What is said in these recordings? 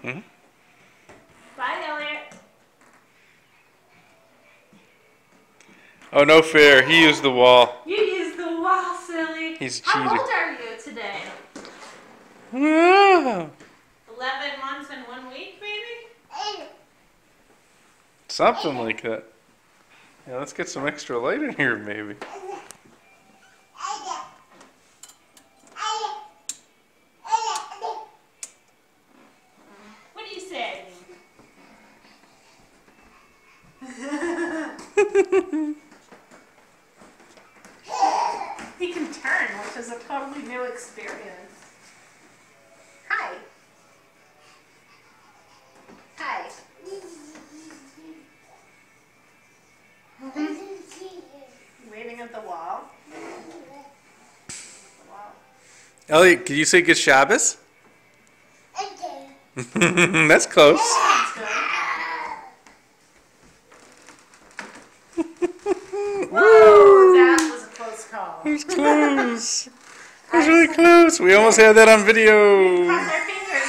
Hmm? Bye, Elliot. Oh, no fair. He used the wall. You used the wall, silly. He's How cheating. old are you today? Wow. 11 months and 1 week, maybe? Something like that. Yeah, let's get some extra light in here, maybe. What do you say? He can turn, which is a totally new experience. Hi. Hi. Waving at the wall. Elliot, could you say good Shabbos? That's close. That's good. Whoa, that was a close call. It was close. It was really close. We almost had that on video. Cross our fingers.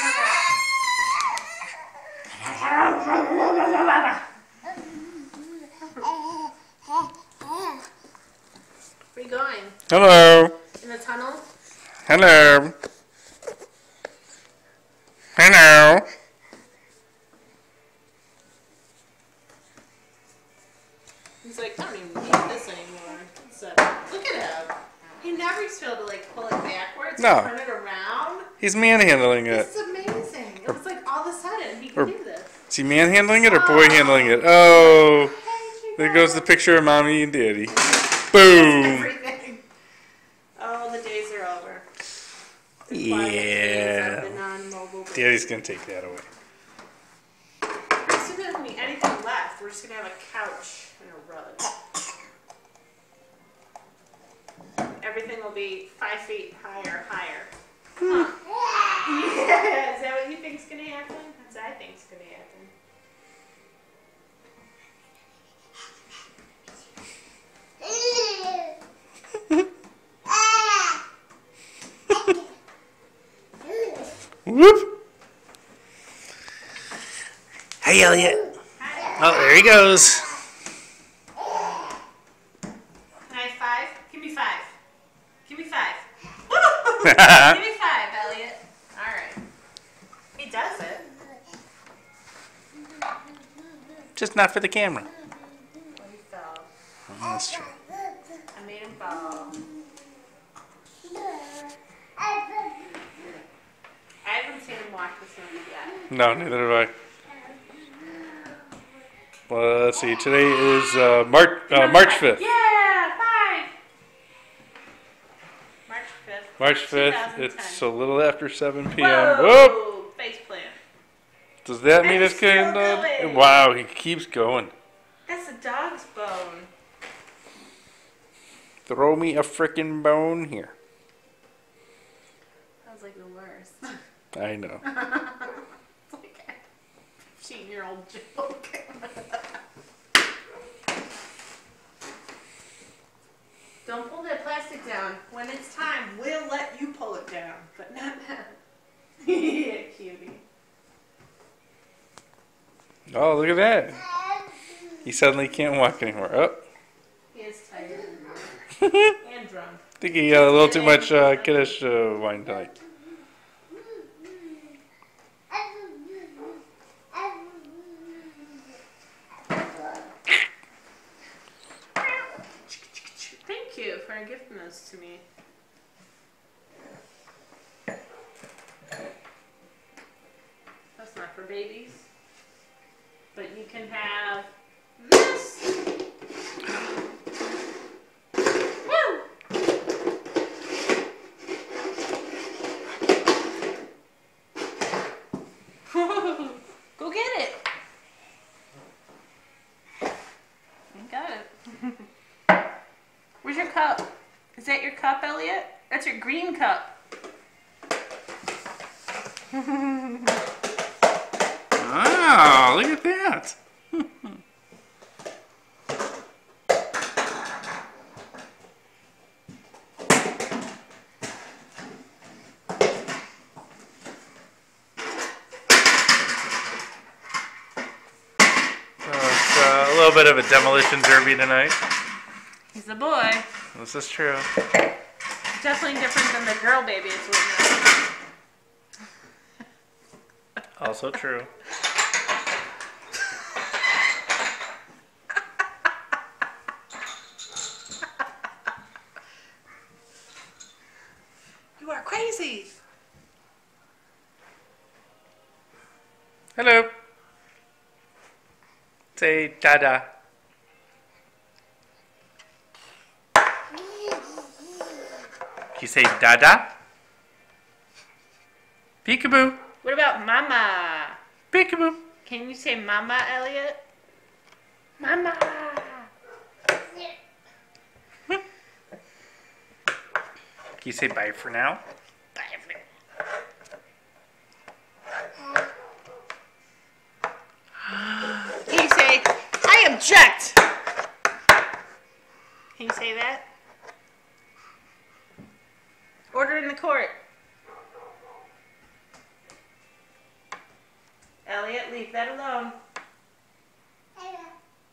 Where are you going? Hello. In the tunnel? Hello. Hello. He's like, I don't even need this anymore. So, look at him. He never used to be able to like pull it backwards No. and turn it around. He's manhandling it. This is amazing. It was like all of a sudden he can do this. Is he manhandling it or boy handling it? Oh, Hey, there goes the picture of mommy and daddy. Boom. everything. Oh, the days are over. The quiet days of the Yeah. non-mobile days. Daddy's going to take that away. As soon as we anything left, we're just gonna have a couch and a rug. Everything will be 5 feet higher. Huh. Yeah, is that what you think's gonna happen? That's what I think's gonna happen. Whoop. Hey, Elliot. Oh, there he goes. Can I have 5? Give me 5. Give me 5. Give me 5, Elliot. All right. He does it. Just not for the camera. Well, he fell. Oh, that's true. I made him fall. I haven't seen him walk this movie yet. No, neither have I. Well, let's see. Today is March 5th. Yeah, 5. March 5th. March 5th. 2010. It's a little after 7 p.m. Whoa! Whoop. Face plant. Does that mean That's it's getting still done? going. Wow, he keeps going. That's a dog's bone. Throw me a frickin' bone here. That was like the worst. I know. It's like a 15-year-old joke. Don't pull that plastic down. When it's time, we'll let you pull it down, but not now. Yeah, cutie. Oh, look at that. He suddenly can't walk anymore. Oh. He is tired I and drunk. think he got a little too much kiddish wine tonight. Thank you for gifting those to me. That's not for babies. But you can have this. Woo! Go get it. You got it. Where's your cup? Is that your cup, Elliot? That's your green cup. Ah, look at that. bit of a demolition derby tonight. He's a boy. This is true. Definitely different than the girl babies we know. Also true. You are crazy. Hello. Say dada. You say dada? Peekaboo. What about mama? Peekaboo. Can you say mama, Elliot? Mama. Can you say bye for now? Bye for now. Can you say, I object? Can you say that? Order in the court. Elliot, leave that alone.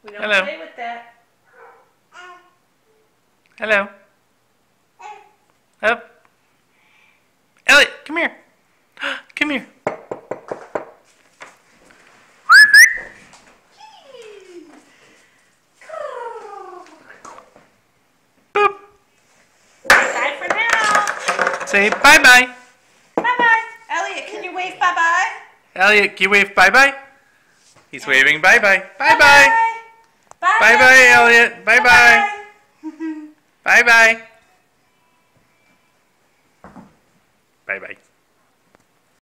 We don't Hello. play with that. Hello. Up. Elliot, come here. Come here. Boop. Bye for now. Say bye-bye. Bye-bye. Elliot, can you wave bye-bye? Elliot, can you wave bye-bye? He's waving bye-bye. Bye-bye. Bye-bye. Bye-bye, Elliot. Bye-bye. Bye-bye. Bye-bye.